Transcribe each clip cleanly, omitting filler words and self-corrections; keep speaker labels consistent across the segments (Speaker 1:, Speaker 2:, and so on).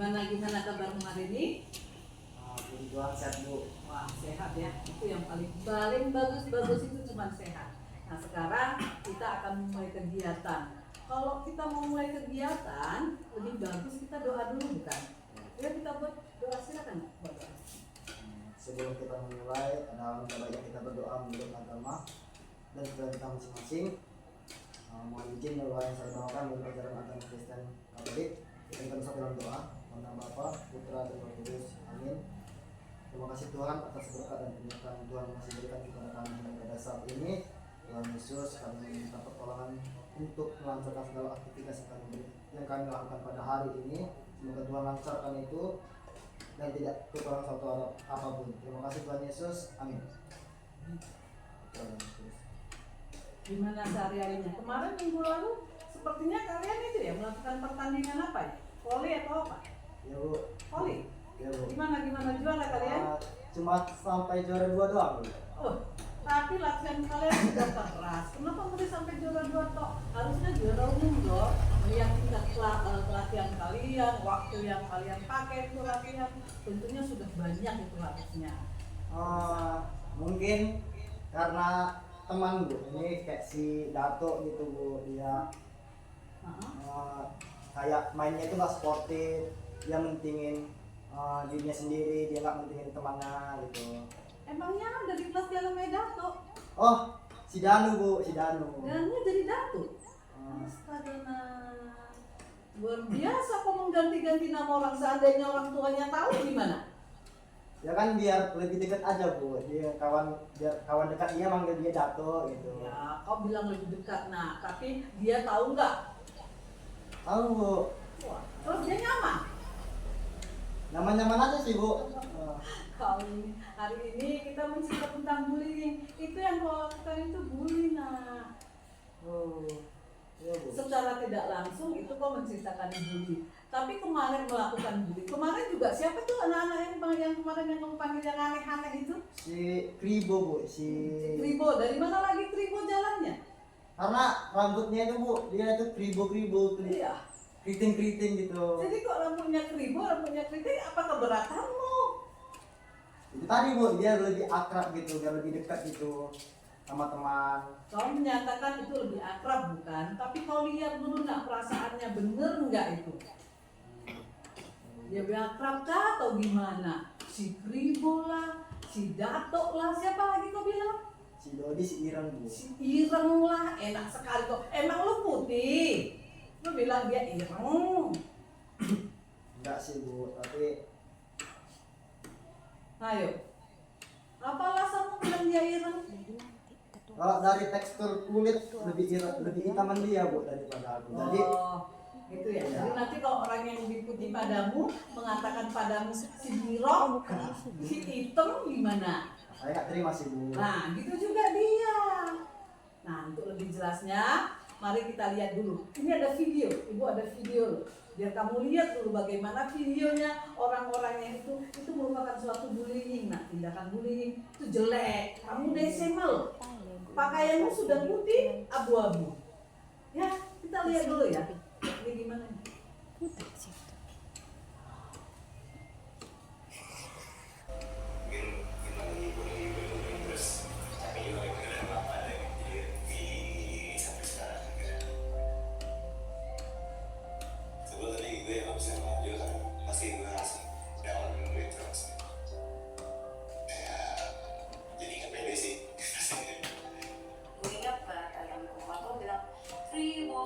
Speaker 1: Gimana kabarmu hari ini?
Speaker 2: Puji Tuhan sehat Bu.
Speaker 1: Wah, sehat ya. Itu yang paling bagus itu cuma sehat. Nah, sekarang kita akan memulai kegiatan. Kalau kita mau mulai kegiatan, lebih bagus kita doa dulu, bukan? Ya, kita buat doa, silakan buat doa.
Speaker 2: Sebelum kita memulai, ada baiknya kita berdoa menurut agama dan kita masing-masing. Mohon izin doa yang saya bawakan menurut ajaran agama Kristen Katolik. Kita bersatu dalam doa. Nama Bapa, Putra, dan Roh Kudus. Amin. Terima kasih Tuhan atas berkat dan penyertaan Tuhan masih berikan kepada kami pada saat ini. Tuhan Yesus, kami minta pertolongan untuk melancarkan segala aktivitas yang kami lakukan pada hari ini. Semoga Tuhan lancarkan itu dan tidak kekurangan suatu apapun. Terima kasih Tuhan Yesus. Amin.
Speaker 1: Gimana sehari-harinya? Kemarin minggu lalu sepertinya kalian itu ya melakukan pertandingan apa ya? Voli atau apa?
Speaker 2: Ya Bu.
Speaker 1: Voli?
Speaker 2: Ya Bu.
Speaker 1: Gimana juara kalian?
Speaker 2: Cuma sampai juara 2 doang Bu.
Speaker 1: Oh, tapi latihan kalian sudah keras. Kenapa mulai sampai juara 2 toh? Harusnya juara umum loh. Melihat tingkat latihan kalian, waktu yang kalian pakai itu latihan, tentunya sudah banyak itu harusnya.
Speaker 2: Mungkin karena teman Bu, ini kayak si Dato gitu Bu, dia kayak mainnya itu nggak sportif, dia mentingin dirinya sendiri, dia nggak mentingin temannya gitu.
Speaker 1: Emangnya dari kelas dia namanya Dato?
Speaker 2: Oh, si Danu Bu, si Danu.
Speaker 1: Dannya jadi Dato? Astaga, luar biasa kok mengganti-ganti nama orang, seandainya orang tuanya tahu gimana?
Speaker 2: Ya kan biar lebih dekat aja Bu, dia kawan dekat dia manggil dia Dato gitu.
Speaker 1: Ya, kau bilang lebih dekat, nah tapi dia tahu nggak?
Speaker 2: Tahu Bu.
Speaker 1: Wah, terus dia nyaman?
Speaker 2: Nyaman-nyaman aja sih Bu.
Speaker 1: Hari ini kita mencerita tentang bullying. Itu yang kau lakukan itu bullying, nak.
Speaker 2: Oh, iya Bu.
Speaker 1: Secara tidak langsung itu kau menceritakan bullying. Tapi kemarin melakukan bullying. Kemarin juga siapa tuh anak-anak yang kemarin yang kamu panggil yang aneh-aneh itu?
Speaker 2: Si Kribo Bu, si
Speaker 1: Kribo. Dari mana lagi Kribo jalannya?
Speaker 2: karena rambutnya itu Bu, dia itu kribo
Speaker 1: Iya.
Speaker 2: keriting gitu.
Speaker 1: Jadi kok rambutnya keriting, apa keberatanmu?
Speaker 2: Itu tadi Bu, dia lebih akrab gitu, dia lebih dekat gitu sama teman.
Speaker 1: Kau menyatakan itu lebih akrab bukan? Tapi kau lihat dulu nggak perasaannya bener nggak itu? Dia lebih akrab kah atau gimana? Si Kribo lah, si Dato lah, siapa lagi kau bilang?
Speaker 2: Si Dodi, si Ireng Bu.
Speaker 1: Si Ireng lah, enak sekali kok. Emang lu putih? Lu bilang dia ireng.
Speaker 2: Enggak sih Bu, tapi
Speaker 1: Ayo. Apa alasanmu bilang dia ireng?
Speaker 2: kalau dari tekstur kulit lebih hitaman dia Bu daripada aku. Jadi
Speaker 1: gitu ya. Jadi nanti kalau orang yang lebih putih padamu mengatakan padamu si birok, si hitam gimana?
Speaker 2: saya nggak terima sih Bu.
Speaker 1: Nah, gitu juga dia. Nah, untuk lebih jelasnya, mari kita lihat dulu. Ini ada video, Ibu ada video loh. Biar kamu lihat dulu bagaimana videonya orang-orangnya itu merupakan suatu bullying. Nah, tindakan bullying itu jelek. Kamu udah SMA loh. Pakaianmu sudah putih, abu-abu. Ya, kita lihat dulu ya. Ini gimana?
Speaker 3: Putih sih.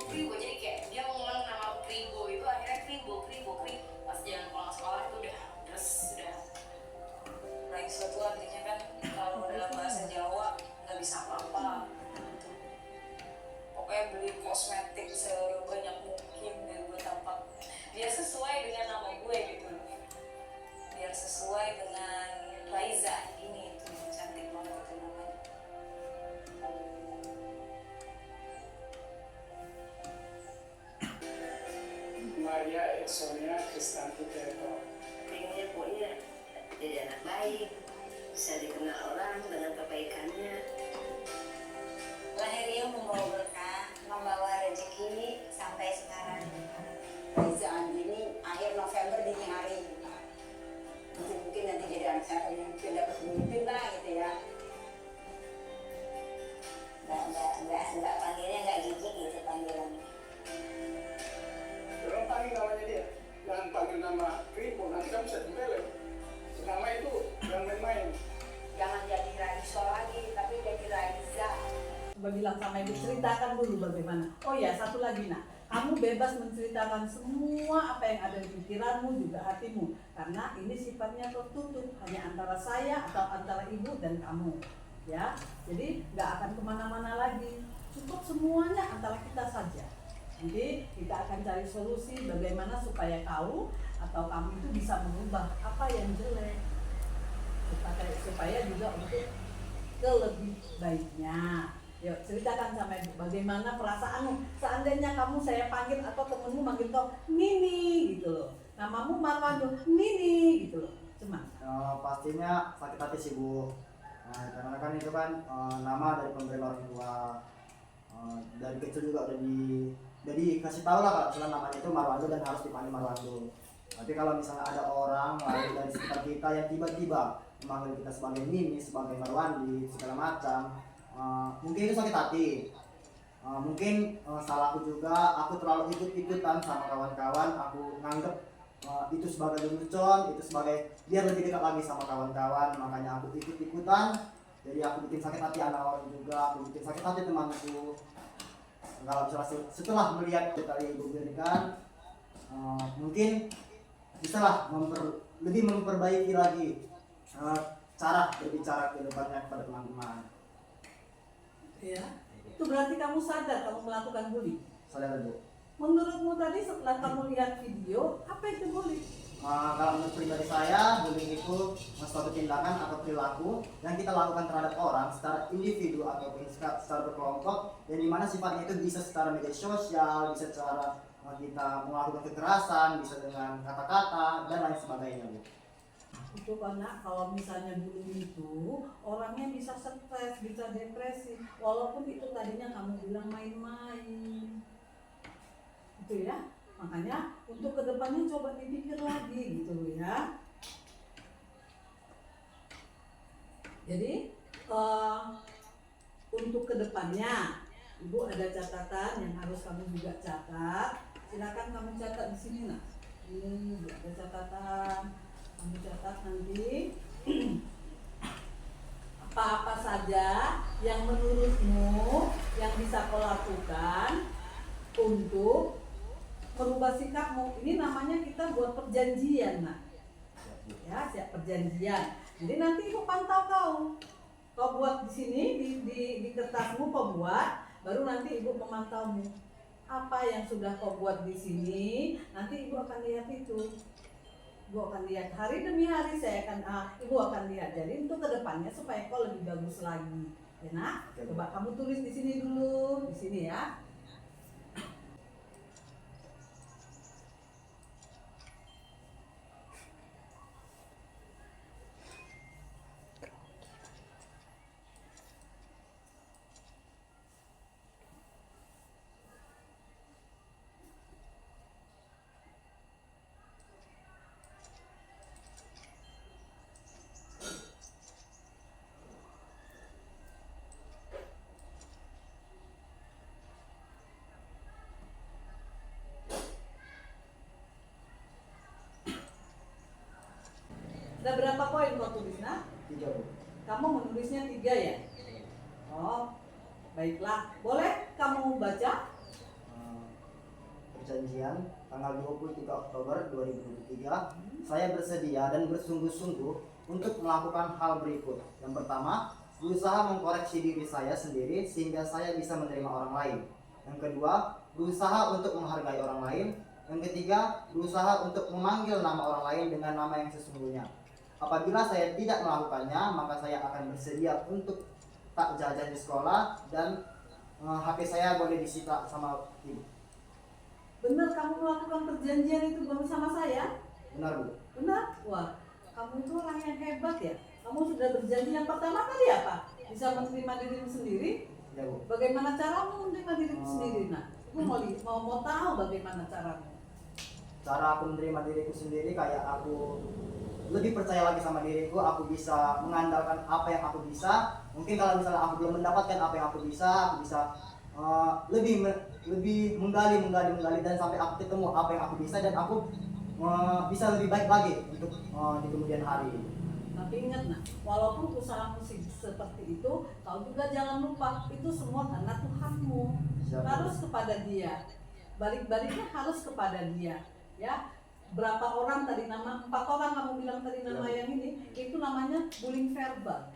Speaker 4: Kribo, jadi kayak dia ngomong nama Kribo itu akhirnya Kribo pas jalan pulang sekolah itu udah lagi suatu artinya kan kalau dalam bahasa Jawa nggak bisa apa-apa. Pokoknya beli kosmetik sebanyak mungkin biar gue tampak biar sesuai dengan nama gue gitu, biar sesuai dengan Raiza ini itu cantik banget itu namanya.
Speaker 5: Maria Sonia Kristanti Teto.
Speaker 6: Pengennya pokoknya jadi anak baik, bisa dikenal orang dengan kebaikannya.
Speaker 7: Lahirnya membawa berkah, membawa rezeki sampai sekarang.
Speaker 8: Raiza Andini akhir November di
Speaker 6: cara memimpin dapat memimpin lah gitu ya. Nggak panggilnya nggak gigi gitu panggilannya.
Speaker 5: Jangan panggil namanya dia. Jangan panggil nama Kripo, nanti kamu bisa tempelin. Nama itu yang main-main.
Speaker 6: Jangan jadi Raisa lagi, tapi jadi Raisa.
Speaker 1: Coba bilang sama ibu, ceritakan dulu bagaimana. Oh ya, satu lagi nak, kamu bebas menceritakan semua apa yang ada di pikiranmu juga hatimu, karena ini sifatnya tertutup hanya antara saya atau antara ibu dan kamu, ya. Jadi nggak akan kemana-mana lagi, cukup semuanya antara kita saja. Nanti kita akan cari solusi bagaimana supaya kau atau kamu itu bisa merubah apa yang jelek, supaya juga untuk ke lebih baiknya. Yuk ceritakan sama ibu bagaimana perasaanmu seandainya kamu saya panggil atau temenmu manggil kau Nini gitu loh, namamu Marwando Nini gitu loh, cuma
Speaker 2: Pastinya sakit hati sih Bu. Karena kan itu kan nama dari pemberian orang tua. Dari kecil juga udah dikasih tahu lah kalau misalnya namanya itu Marwando dan harus dipanggil Marwando. Tapi kalau misalnya ada orang lain dari sekitar kita yang tiba-tiba memanggil kita sebagai Nini, sebagai Marwandi, segala macam, mungkin itu sakit hati. Mungkin salahku juga, aku terlalu ikut-ikutan sama kawan-kawan. Aku nganggep itu sebagai lelucon, itu sebagai biar lebih dekat lagi sama kawan-kawan. Makanya aku ikut-ikutan. Jadi aku bikin sakit hati anak orang juga, aku bikin sakit hati temanku. Kalau misalnya setelah melihat tadi ibu berikan, mungkin bisalah lebih memperbaiki lagi cara berbicara ke depannya kepada teman-teman.
Speaker 1: ya. Itu berarti kamu sadar kamu melakukan bully.
Speaker 2: Sadar Bu.
Speaker 1: Menurutmu tadi setelah kamu lihat video, apa itu bully?
Speaker 2: Kalau menurut pribadi saya, bullying itu suatu tindakan atau perilaku yang kita lakukan terhadap orang secara individu ataupun secara berkelompok, yang dimana sifatnya itu bisa secara media sosial, bisa secara kita melakukan kekerasan, bisa dengan kata-kata dan lain sebagainya Bu.
Speaker 1: Itu karena kalau misalnya bullying itu orangnya bisa stres, bisa depresi, walaupun itu tadinya kamu bilang main-main, itu ya. Makanya untuk kedepannya coba dipikir lagi gitu ya. Jadi untuk kedepannya ibu ada catatan yang harus kamu juga catat. Silakan kamu catat di sini nak. Ini ada catatan. Kamu catat nanti apa-apa saja yang menurutmu yang bisa kau lakukan untuk merubah sikapmu. Ini namanya kita buat perjanjian nak. Ya, siap perjanjian. Jadi nanti ibu pantau kau buat di sini di kertasmu kau buat, baru nanti ibu memantaumu. Apa yang sudah kau buat di sini, nanti ibu akan lihat itu. Ibu akan lihat hari demi hari, ibu akan lihat. Jadi untuk kedepannya supaya kau lebih bagus lagi, ya nak. Coba kamu tulis di sini dulu, di sini ya. Ada berapa poin kau tulis nak?
Speaker 2: 3 Bu.
Speaker 1: Kamu menulisnya 3 ya? Oh, baiklah. Boleh kamu baca?
Speaker 2: Perjanjian tanggal 23 Oktober 2023, saya bersedia dan bersungguh-sungguh untuk melakukan hal berikut. Yang pertama, berusaha mengkoreksi diri saya sendiri sehingga saya bisa menerima orang lain. Yang kedua, berusaha untuk menghargai orang lain. Yang ketiga, berusaha untuk memanggil nama orang lain dengan nama yang sesungguhnya. Apabila saya tidak melakukannya, maka saya akan bersedia untuk tak jajan di sekolah dan HP saya boleh disita sama ibu.
Speaker 1: Benar kamu melakukan perjanjian itu bersama saya?
Speaker 2: Benar Bu.
Speaker 1: Benar? Wah, kamu itu orang yang hebat ya. Kamu sudah berjanji. Yang pertama tadi apa? Bisa menerima dirimu sendiri?
Speaker 2: Ya Bu.
Speaker 1: Bagaimana caramu menerima dirimu sendiri? Nah, aku mau tahu bagaimana caramu.
Speaker 2: Cara aku menerima diriku sendiri kayak aku lebih percaya lagi sama diriku, aku bisa mengandalkan apa yang aku bisa. Mungkin kalau misalnya aku belum mendapatkan apa yang aku bisa lebih menggali dan sampai aku ketemu apa yang aku bisa, dan aku bisa lebih baik lagi untuk di kemudian hari.
Speaker 1: Tapi ingat nak, walaupun usahamu seperti itu, kau juga jangan lupa itu semua karena Tuhanmu.
Speaker 2: Siap.
Speaker 1: Harus kepada Dia. Balik-baliknya harus kepada Dia. Ya, berapa orang tadi 4 orang kamu bilang tadi nama
Speaker 2: Ya.
Speaker 1: yang ini, itu namanya bullying verbal.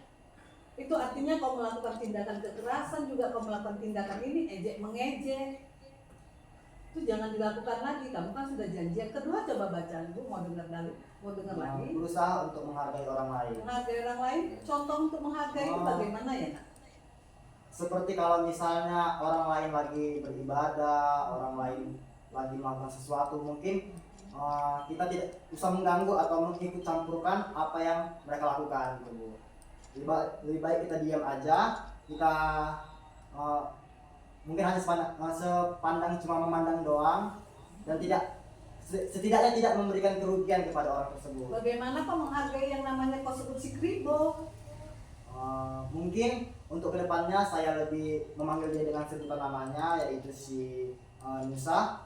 Speaker 1: Itu artinya kau melakukan tindakan kekerasan, juga kau melakukan tindakan ini, ejek mengejek. Itu jangan dilakukan lagi. Kamu kan sudah janji. Yang kedua coba baca, Ibu mau dengar lagi.
Speaker 2: Berusaha untuk menghargai orang lain.
Speaker 1: Menghargai orang lain, contoh untuk menghargai itu bagaimana ya nak?
Speaker 2: Seperti kalau misalnya orang lain lagi beribadah, orang lain lagi melakukan sesuatu, mungkin kita tidak usah mengganggu atau mengikut campurkan apa yang mereka lakukan gitu, Bu. Lebih baik kita diam aja, kita mungkin hanya sepandang cuma memandang doang, dan setidaknya tidak memberikan kerugian kepada orang tersebut.
Speaker 1: Bagaimana kau menghargai yang namanya kau sebut si Kribo?
Speaker 2: Mungkin untuk kedepannya saya lebih memanggil dia dengan sebutan namanya, yaitu si Nusa,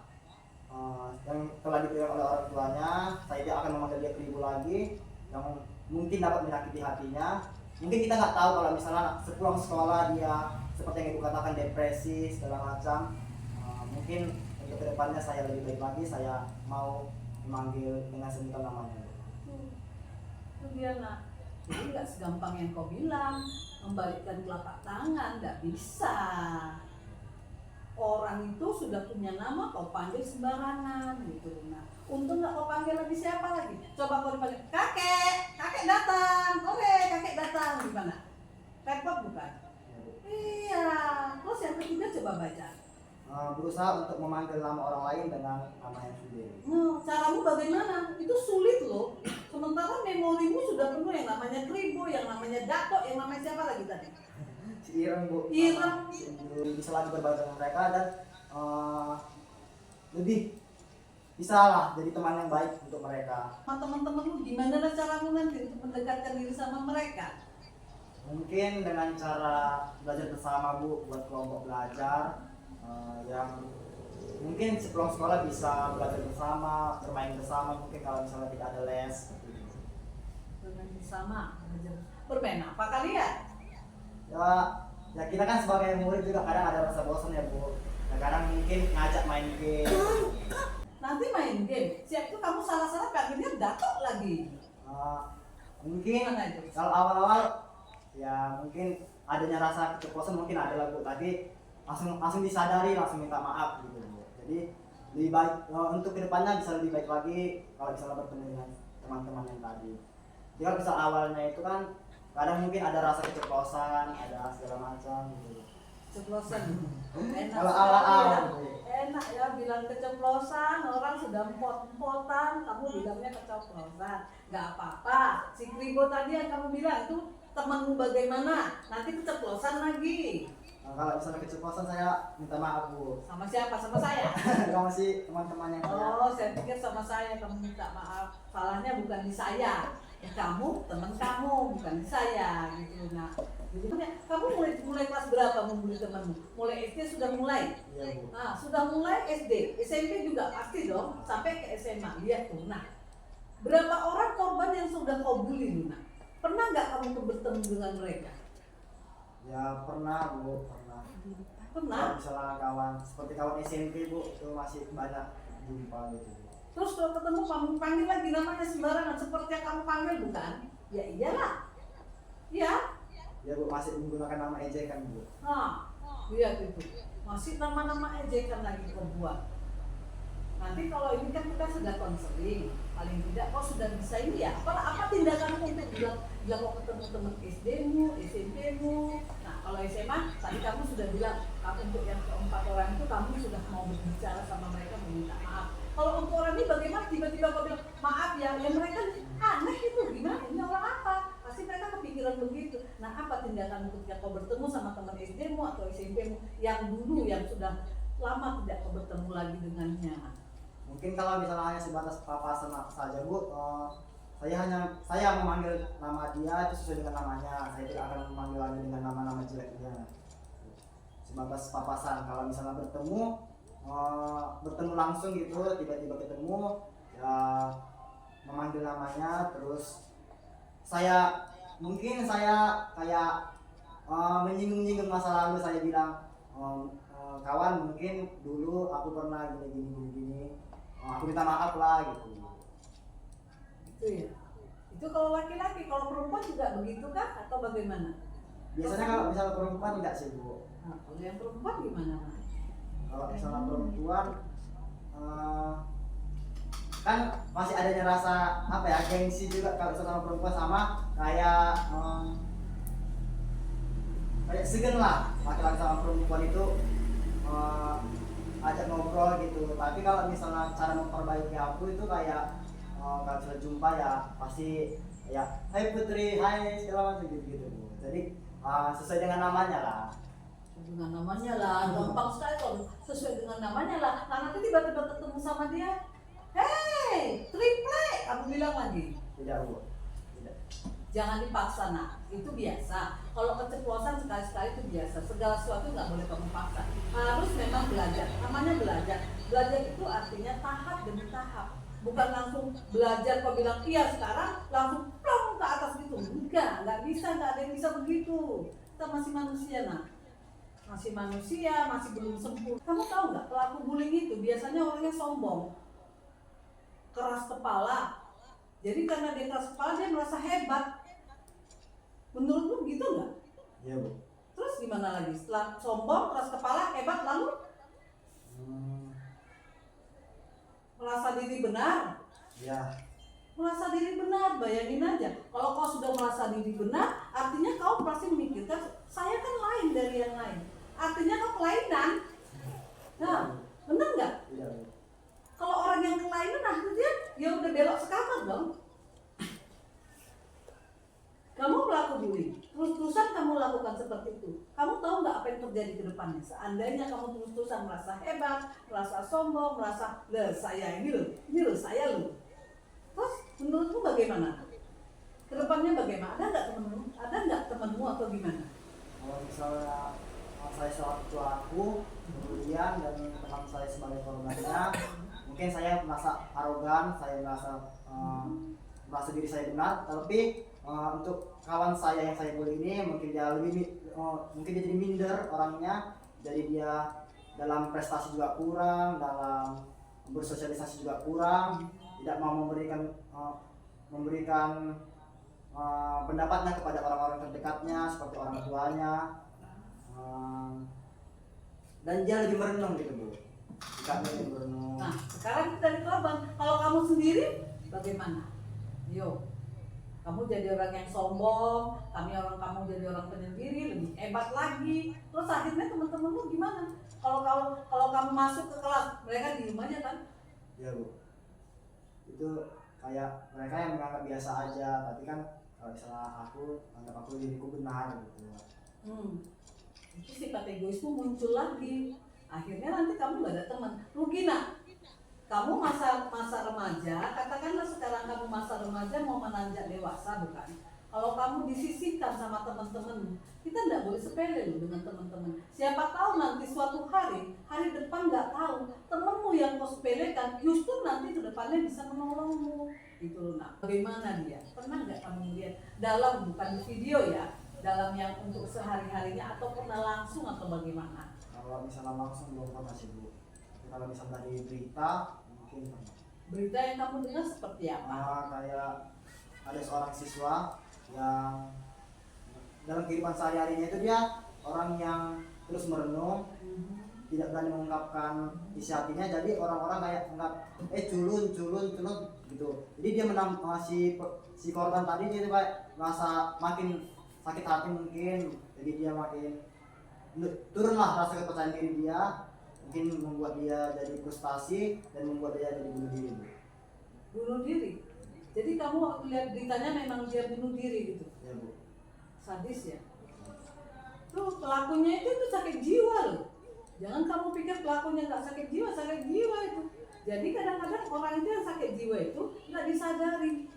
Speaker 2: yang telah diberikan oleh orang tuanya. Saya tidak akan memanggil dia Kribo lagi, yang mungkin dapat menyakiti hatinya. Mungkin kita nggak tahu kalau misalnya sepulang sekolah dia seperti yang ibu katakan depresi segala macam. Mungkin untuk kedepannya saya lebih baik lagi, saya mau memanggil dengan sebutan namanya.
Speaker 1: Itu dia nak. Jadi nggak segampang yang kau bilang, membalikkan telapak tangan, nggak bisa. Orang itu sudah punya nama, kau panggil sembarangan gitu. Nah, untung nggak kau panggil lagi siapa lagi. Coba kau dipanggil kakek datang, oke kakek datang, gimana? Repot bukan? Iya. Terus yang ketiga coba baca.
Speaker 2: Berusaha untuk memanggil nama orang lain dengan nama yang sendiri.
Speaker 1: Caramu bagaimana? Itu sulit loh. Sementara memorimu sudah penuh yang namanya Kribo, yang namanya Dato, yang namanya siapa lagi tadi?
Speaker 2: Si Ireng, Bu.
Speaker 1: Ireng.
Speaker 2: Bisa lagi berbaur dengan mereka dan lebih bisa lah jadi teman yang baik untuk mereka.
Speaker 1: Sama teman-temanmu gimana lah caramu nanti untuk mendekatkan diri sama mereka?
Speaker 2: Mungkin dengan cara belajar bersama, Bu, buat kelompok belajar yang mungkin sebelum sekolah bisa belajar bersama, bermain bersama, mungkin kalau misalnya tidak ada les.
Speaker 1: Bermain bersama, bermain apa kalian?
Speaker 2: Ya kita kan sebagai murid juga kadang ada rasa bosan ya, Bu. Nah, kadang mungkin ngajak main game.
Speaker 1: Nanti main game, siap tuh kamu salah-salah panggilnya Dato lagi.
Speaker 2: Mungkin
Speaker 1: Gimana itu?
Speaker 2: kalau awal-awal ya mungkin adanya rasa keceplosan mungkin ada lah, Bu, tapi langsung disadari, langsung minta maaf gitu, Bu. Jadi lebih baik untuk kedepannya bisa lebih baik lagi kalau misalnya bertemu dengan teman-teman yang tadi. Jadi kalau misal awalnya itu kan kadang mungkin ada rasa keceplosan, ada segala macam gitu.
Speaker 1: Keceplosan. Enak
Speaker 2: Kalau
Speaker 1: sekali
Speaker 2: awal-awal,
Speaker 1: ya.
Speaker 2: Bu.
Speaker 1: Enak ya bilang keceplosan, orang sudah empot-empotan, kamu bilangnya keceplosan. Gak apa-apa. Si Kribo tadi yang kamu bilang itu temanmu bagaimana? Nanti keceplosan lagi.
Speaker 2: Kalau misalnya keceplosan saya minta maaf, Bu.
Speaker 1: Sama siapa? Sama saya?
Speaker 2: Kamu sih teman-teman yang
Speaker 1: Oh, saya pikir sama saya kamu minta maaf. Salahnya bukan di saya. Kamu, teman kamu, bukan di saya gitu. Nah, jadi kamu mulai kelas berapa membuli temanmu? Mulai SD sudah mulai?
Speaker 2: Iya, Bu.
Speaker 1: Nah, sudah mulai SD, SMP juga pasti dong, sampai ke SMA. Lihat tuh, nah, berapa orang korban yang sudah kau bully, Luna? Pernah nggak kamu bertemu dengan mereka?
Speaker 2: Ya pernah, Bu, pernah.
Speaker 1: Pernah.
Speaker 2: Kalau misalnya kawan seperti kawan SMP, Bu, itu masih banyak jumpa gitu.
Speaker 1: Terus kalau ketemu kamu panggil lagi namanya sembarangan seperti yang kamu panggil bukan? Ya iyalah. Ya.
Speaker 2: Ya, Bu, masih menggunakan nama ejekan, Bu.
Speaker 1: Nah, lihat itu. Masih nama-nama ejekan lagi kau buat. Nanti kalau ini kan kita sudah konseling, paling tidak kau sudah bisa ini ya. Apa tindakanmu untuk bilang kau ketemu teman SD-mu, SMP-mu. Nah, kalau SMA tadi kamu sudah bilang, kamu untuk yang keempat orang itu kamu sudah mau berbicara sama mereka meminta maaf. Kalau untuk orang ini bagaimana tiba-tiba kau bilang maaf ya, yang mereka aneh itu gimana? Ini orang apa? Pasti mereka kepikiran begitu. Nah, apa tindakan ketika kau bertemu sama teman SD-mu atau SMP-mu yang dulu yang sudah lama tidak kau bertemu lagi dengannya?
Speaker 2: Mungkin kalau misalnya hanya sebatas papasan saja, Bu, saya memanggil nama dia itu sesuai dengan namanya. Saya tidak akan memanggil lagi dengan nama-nama jeleknya. Sebatas papasan. Kalau misalnya bertemu langsung gitu, tiba-tiba ketemu, ya memanggil namanya, terus mungkin saya kayak menyinggung-nyinggung masa lalu. Saya bilang, kawan, mungkin dulu aku pernah gini, aku minta maaf lah gitu.
Speaker 1: Itu ya. Itu kalau laki-laki, kalau perempuan juga begitu kah atau bagaimana?
Speaker 2: Biasanya kalau misalnya perempuan tidak sih Bu.
Speaker 1: Nah, kalau yang perempuan gimana? Mas?
Speaker 2: Kalau misalnya perempuan kan masih adanya rasa apa ya, gengsi juga kalau sama perempuan, sama kayak kayak segan lah laki-laki sama perempuan itu ajak ngobrol gitu. Tapi kalau misalnya cara memperbaiki aku itu kayak kalau sudah jumpa ya pasti ya hai Putri, hai segala macam gitu. Jadi sesuai dengan namanya lah.
Speaker 1: Dengan namanya lah, gampang sekali kalau sesuai dengan namanya lah. Nah, nanti tiba-tiba ketemu sama dia, hei, triplek, kamu bilang lagi.
Speaker 2: Tidak Bu, tidak.
Speaker 1: Jangan dipaksa, nak. Itu biasa. Kalau keceplosan sekali-sekali itu biasa. Segala sesuatu nggak boleh kamu paksa. Harus memang belajar. Namanya belajar. Belajar itu artinya tahap demi tahap. Bukan langsung belajar kau bilang iya sekarang langsung plong ke atas gitu. Nggak bisa, nggak ada yang bisa begitu. Kita masih manusia, nak. Masih manusia, masih belum sempurna. Kamu tahu nggak, pelaku bullying itu biasanya orangnya sombong, keras kepala. Jadi karena dia keras kepala, dia merasa hebat. Menurutmu gitu nggak?
Speaker 2: Iya Bu.
Speaker 1: Terus gimana lagi? Setelah sombong, keras kepala, hebat, lalu merasa diri benar.
Speaker 2: Ya.
Speaker 1: Merasa diri benar, bayangin aja. Kalau kau sudah merasa diri benar, artinya kau pasti memikirkan, saya kan lain dari yang lain. Artinya kau kelainan. Nah, benar nggak?
Speaker 2: Iya Bu.
Speaker 1: Kalau orang yang kelainan, akhirnya ya udah belok sekamar dong. Kamu pelaku bullying, terus-terusan kamu lakukan seperti itu. Kamu tahu nggak apa yang terjadi ke depannya? Seandainya kamu terus-terusan merasa hebat, merasa sombong, merasa, saya ini loh, saya loh. Terus menurutmu bagaimana? Kedepannya bagaimana? Ada nggak temanmu atau gimana?
Speaker 2: Kalau misalnya saya selaku pelaku, kemudian dan teman saya sebagai korbannya, mungkin saya merasa arogan, saya merasa diri saya benar. Tapi untuk kawan saya yang saya bully ini, mungkin dia jadi minder orangnya, jadi dia dalam prestasi juga kurang, dalam bersosialisasi juga kurang, tidak mau memberikan pendapatnya kepada orang-orang terdekatnya seperti orang tuanya, dan dia lebih merenung gitu Bu. Sikapnya lebih merenung.
Speaker 1: Nah, sekarang kita dari korban. Kalau kamu sendiri, bagaimana? Yo, kamu jadi orang yang sombong, kamu jadi orang penyendiri, lebih hebat lagi. Terus akhirnya teman-temanmu gimana? Kalau kamu masuk ke kelas, mereka diem aja kan?
Speaker 2: Ya Bu. Itu kayak mereka yang menganggap biasa aja, tapi kan kalau misalnya aku anggap aku diriku benar gitu.
Speaker 1: Itu sifat egoismu muncul lagi. Akhirnya nanti kamu gak ada teman. Rugi nak. Kamu masa remaja, katakanlah sekarang kamu masa remaja mau menanjak dewasa, bukan? Kalau kamu disisihkan sama teman-teman, kita tidak boleh sepele loh dengan teman-teman. Siapa tahu nanti suatu hari depan nggak tahu temanmu yang kau sepelekan justru nanti ke depannya bisa menolongmu. Itu loh nak. Bagaimana dia? Pernah nggak kamu lihat dalam, bukan di video ya, dalam yang untuk sehari-harinya atau pernah langsung atau bagaimana?
Speaker 2: Kalau misalnya langsung belum pernah sih Bu. Tapi kalau misalnya dari berita mungkin pernah.
Speaker 1: Berita yang kamu dengar seperti apa?
Speaker 2: Kayak ada seorang siswa yang dalam kehidupan sehari-harinya itu dia orang yang terus merenung, tidak berani mengungkapkan isi hatinya, jadi orang-orang kayak anggap culun gitu. Jadi dia si korban tadi dia kayak merasa makin sakit hati mungkin, jadi dia makin turunlah rasa kepercayaan diri dia, mungkin membuat dia jadi frustasi dan membuat dia jadi bunuh diri.
Speaker 1: Bunuh diri? Jadi kamu waktu lihat beritanya memang dia bunuh diri gitu?
Speaker 2: Ya Bu.
Speaker 1: Sadis ya? Tuh pelakunya itu sakit jiwa loh. Jangan kamu pikir pelakunya nggak sakit jiwa itu. Jadi kadang-kadang orang itu yang sakit jiwa itu nggak disadari.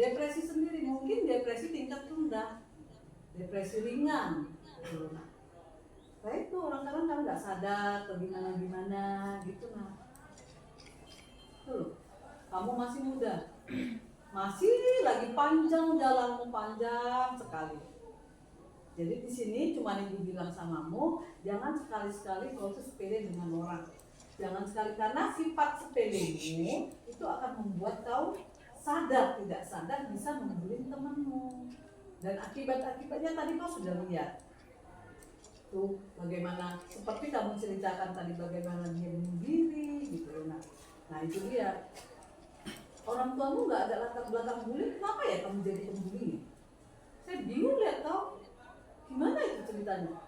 Speaker 1: Depresi sendiri mungkin depresi tingkat rendah, depresi ringan. Gitu. Nah itu orang kadang kan nggak sadar atau gimana gitu nah. Tuh, kamu masih muda, masih lagi panjang jalanmu, panjang sekali. Jadi di sini cuma ibu bilang samamu, jangan sekali-sekali kau tuh sepele dengan orang. Jangan sekali, karena sifat sepelemu itu akan membuat kau sadar tidak sadar bisa membuli temanmu. Dan akibat-akibatnya tadi kau sudah lihat. Tuh bagaimana, seperti kamu ceritakan tadi bagaimana dia bunuh diri gitu. Nah itu dia. Orang tuamu nggak ada latar belakang bully, kenapa ya kamu jadi pembuli? Saya bingung lihat kau. Gimana itu ceritanya?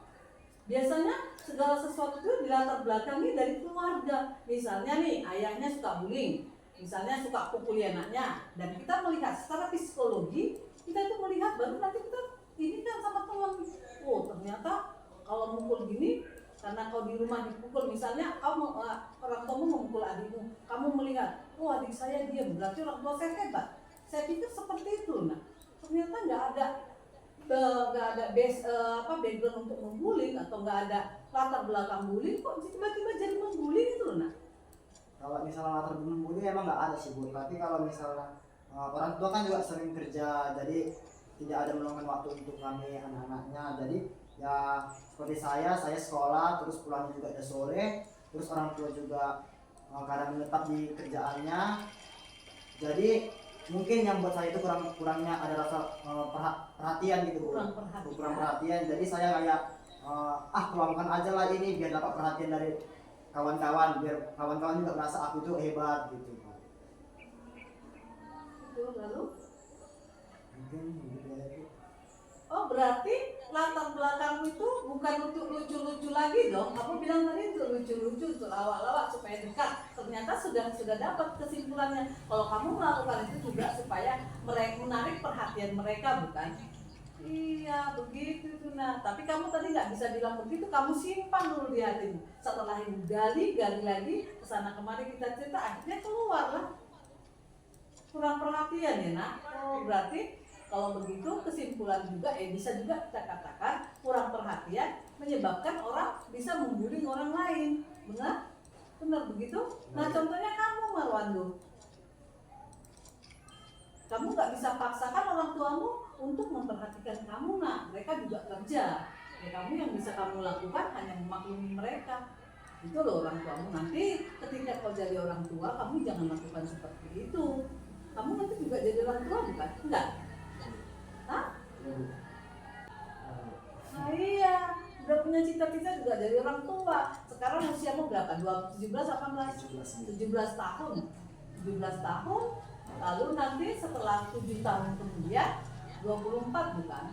Speaker 1: Biasanya segala sesuatu itu dilatar belakangi dari keluarga. Misalnya nih, ayahnya suka bullying, misalnya suka pukuli anaknya, dan kita melihat secara psikologi, kita itu melihat baru nanti kita ini kan sama teman. Oh ternyata kalau mukul gini, karena kau di rumah dipukul, misalnya kamu orang tuamu memukul adikmu, kamu melihat, oh adik saya diam, berarti orang tua saya hebat. Saya pikir seperti itu. Nah ternyata nggak ada background untuk membuli atau nggak ada latar belakang bullying, kok tiba-tiba jadi membuli gitu loh. Nah
Speaker 2: Kalau misalnya latar belakang bully emang nggak ada sih Bu, tapi kalau misalnya orang tua kan juga sering kerja, jadi tidak ada meluangkan waktu untuk kami anak-anaknya. Jadi ya seperti saya sekolah terus pulangnya juga udah sore, terus orang tua juga kadang menetap di kerjaannya. Jadi mungkin yang buat saya itu kurangnya ada rasa perhatian gitu Bu. Kurang perhatian. Jadi saya kayak keluangkan aja lah ini biar dapat perhatian dari kawan-kawan, biar kawan-kawan juga merasa aku tuh hebat gitu.
Speaker 1: itu lalu,
Speaker 2: Mungkin gitu ya Bu.
Speaker 1: oh berarti latar belakang itu bukan untuk lucu-lucu lagi dong. Kamu bilang tadi untuk lucu-lucu, untuk lawak-lawak supaya dekat. Ternyata sudah dapat kesimpulannya. Kalau kamu melakukan itu juga supaya menarik perhatian mereka, bukan? Iya begitu tuh. Nah tapi kamu tadi nggak bisa bilang begitu, kamu simpan dulu di hatimu. Setelah ibu gali lagi kesana kemari kita cerita, akhirnya keluar lah. Kurang perhatian ya nak. Oh berarti kalau begitu kesimpulan juga bisa juga kita katakan kurang perhatian menyebabkan orang bisa membuli orang lain. Benar begitu? Nah contohnya kamu Marwando, kamu nggak bisa paksakan orang tuamu untuk memperhatikan kamu. Nah mereka juga kerja, ya kamu yang bisa kamu lakukan hanya memaklumi mereka. Itu loh orang tuamu. Nanti ketika kau jadi orang tua, kamu jangan lakukan seperti itu. Kamu nanti juga jadi orang tua bukan? Enggak? Hah? Nah iya, udah punya cita-cita juga jadi orang tua. Sekarang usiamu berapa? 17, 18? 17 tahun. 17 tahun, lalu nanti setelah 7 tahun kemudian 24 bukan?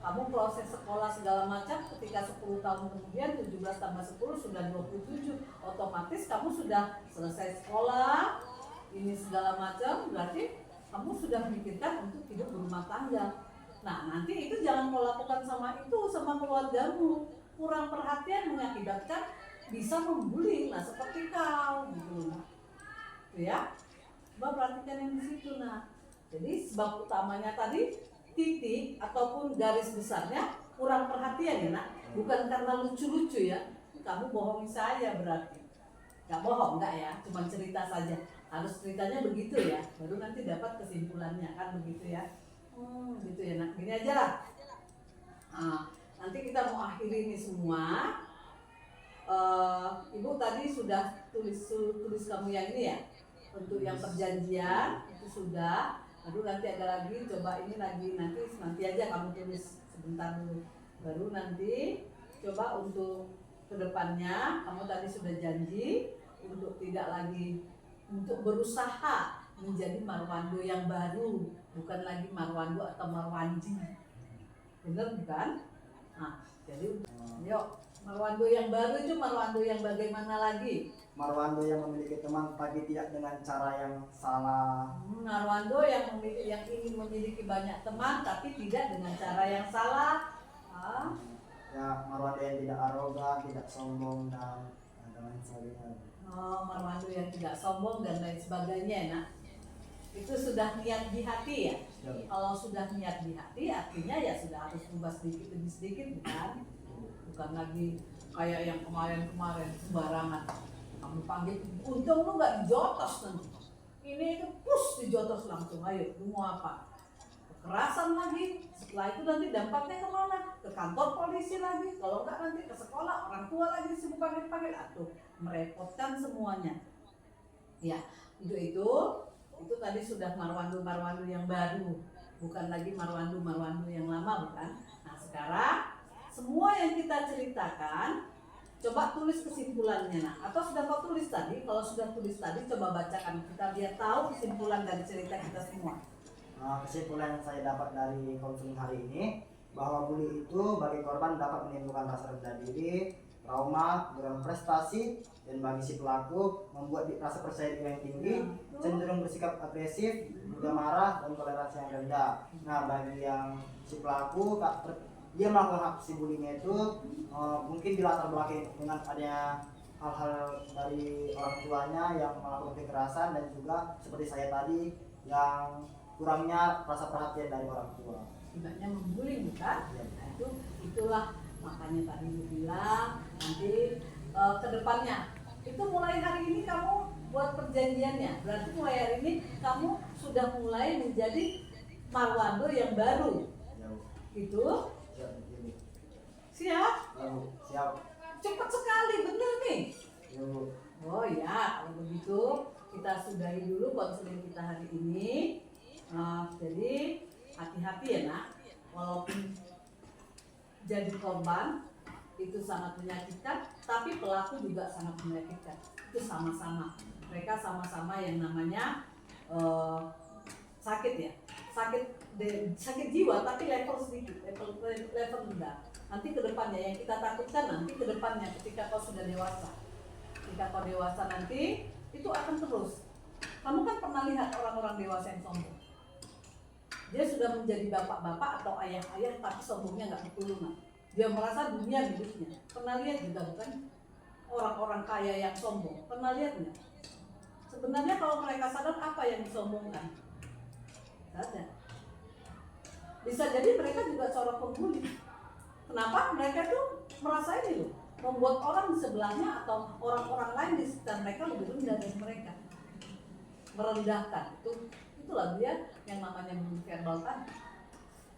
Speaker 1: Kamu proses sekolah segala macam, ketika 10 tahun kemudian 17 tambah 10 sudah 27. Otomatis kamu sudah selesai sekolah, ini segala macam, berarti kamu sudah memikirkan untuk hidup berumah tangga. Nah nanti itu jangan kau lakukan sama keluargamu. Kurang perhatian mengakibatkan bisa membuli, nah seperti kau gitu. Tuh ya, coba perhatikan yang di situ. Nah jadi sebab utamanya tadi titik ataupun garis besarnya kurang perhatian ya nak, bukan karena lucu-lucu ya. Kamu bohongi saya berarti. Gak bohong enggak ya, cuma cerita saja. Harus ceritanya begitu ya, baru nanti dapat kesimpulannya kan begitu ya. Gitu ya nak, gini aja lah. Nanti kita mau akhiri ini semua. Ibu tadi sudah tulis kamu yang ini ya, untuk yang perjanjian itu sudah. Lalu nanti ada lagi, coba ini lagi nanti aja kamu tulis sebentar dulu. Baru nanti coba untuk kedepannya kamu tadi sudah janji untuk tidak lagi, untuk berusaha menjadi Marwando yang baru, bukan lagi Marwando atau Marwanji. Bener bukan? Nah, jadi yuk Marwando yang baru itu Marwando yang bagaimana lagi?
Speaker 2: Marwando yang memiliki teman tapi tidak dengan cara yang salah.
Speaker 1: Marwando yang ingin memiliki banyak teman tapi tidak dengan cara yang salah.
Speaker 2: Ya Marwando yang tidak arogan, tidak sombong dan lain sebagainya.
Speaker 1: Marwando yang tidak sombong dan lain sebagainya, nak. Itu sudah niat di hati ya.
Speaker 2: Ya, Bu.
Speaker 1: Kalau sudah niat di hati, artinya ya sudah harus ubah sedikit demi sedikit, bukan? Bukan lagi kayak yang kemarin-kemarin sembarangan. Kamu panggil, untung lu nggak dijotos nanti. Ini itu push dijotos langsung. Ayo, lu mau apa? Kekerasan lagi. Setelah itu nanti dampaknya kemana? Ke kantor polisi lagi. Kalau nggak nanti ke sekolah, orang tua lagi disebut panggil-panggil. Aduh, merepotkan semuanya. Ya, itu tadi sudah marwandu yang baru, bukan lagi marwandu yang lama, bukan. Nah sekarang semua yang kita ceritakan, coba tulis kesimpulannya. Nah, atau sudah kau tulis tadi? Kalau sudah tulis tadi, coba bacakan kita biar tahu kesimpulan dari cerita kita semua.
Speaker 2: Kesimpulan yang saya dapat dari konseling hari ini, bahwa bully itu bagi korban dapat menimbulkan rasa rendah diri, trauma, kurang prestasi, dan bagi si pelaku membuat rasa percaya diri yang tinggi, cenderung bersikap agresif, mudah marah, dan toleransi yang rendah. Nah, bagi yang si pelaku dia melakukan aksi bullyingnya itu mungkin dilatar belakangi dengan adanya hal-hal dari orang tuanya yang melakukan kekerasan, dan juga seperti saya tadi yang kurangnya rasa perhatian dari orang tua.
Speaker 1: Ibaratnya membuli, bukan?
Speaker 2: Ya.
Speaker 1: Nah, itulah makanya tadi aku bilang nanti ke depannya itu mulai hari ini kamu buat perjanjiannya, berarti mulai hari ini kamu sudah mulai menjadi marwando yang baru.
Speaker 2: Ya, Bu.
Speaker 1: Itu
Speaker 2: Ya, Bu.
Speaker 1: siap?
Speaker 2: Ya, Bu. Siap.
Speaker 1: Cepat sekali, bener nih.
Speaker 2: Ya, Bu.
Speaker 1: Oh ya, kalau begitu kita sudahi dulu konseling kita hari ini. Jadi hati-hati ya nak, walaupun jadi korban itu sangat menyakitkan, tapi pelaku juga sangat menyakitkan. Itu sama-sama, mereka sama-sama yang namanya sakit ya, sakit jiwa, tapi level sedikit, level rendah. Nanti kedepannya yang kita takutkan nanti kedepannya ketika kau sudah dewasa, ketika kau dewasa nanti itu akan terus. Kamu kan pernah lihat orang-orang dewasa yang sombong. Dia sudah menjadi bapak-bapak atau ayah-ayah tapi sombongnya nggak keturunan. Dia merasa dunia miliknya. Pernah lihat juga bukan orang-orang kaya yang sombong? Pernah lihat nggak? Sebenarnya kalau mereka sadar apa yang disombongkan? Sadar. Bisa jadi mereka juga seorang pembuli. Kenapa? Mereka tuh merasa ini loh, membuat orang di sebelahnya atau orang-orang lain di sekitar mereka lebih rendah dari mereka. Merendahkan. Itulah dia yang namanya verbal tadi.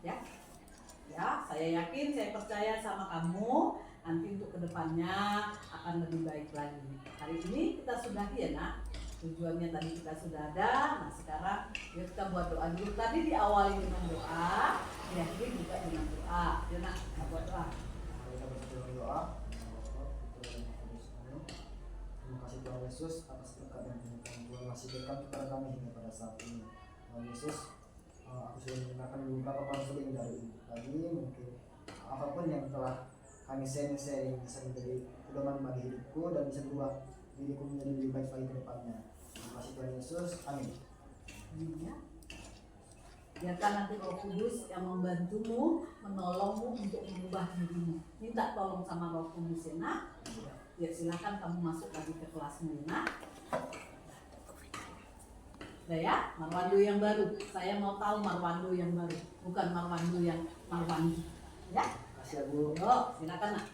Speaker 1: Ya, saya yakin, saya percaya sama kamu. Nanti untuk kedepannya akan lebih baik lagi. Hari ini kita sudahi ya nak. Tujuannya tadi kita sudah ada. Nah sekarang yuk kita buat doa dulu. Tadi diawali dengan doa, diakhiri juga dengan doa. Ya nak, kita buat doa.
Speaker 2: Kita berdoa doa. Terima kasih Tuhan Yesus atas berkat dan penyertaan Tuhan masih berikan kepada kami hingga pada saat ini. Tuhan Yesus, aku sudah mendengarkan beberapa konseling dari Ibu tadi. Mungkin apapun yang telah kami sharing bisa menjadi pedoman bagi hidupku dan bisa berubah diriku menjadi lebih baik lagi ke depannya. Terima kasih Tuhan Yesus. Amin.
Speaker 1: Ya. Biarkan nanti Roh Kudus yang membantumu, menolongmu untuk mengubah dirimu. Minta tolong sama Roh Kudus ya nak. Ya silakan kamu masuk lagi ke kelasmu ya nak. Udah ya, Marwandu yang baru. Saya mau tahu Marwandu yang baru, bukan Marwandu yang Marwandu. Ya?
Speaker 2: Terima kasih ya Bu.
Speaker 1: Yo, silakan nak.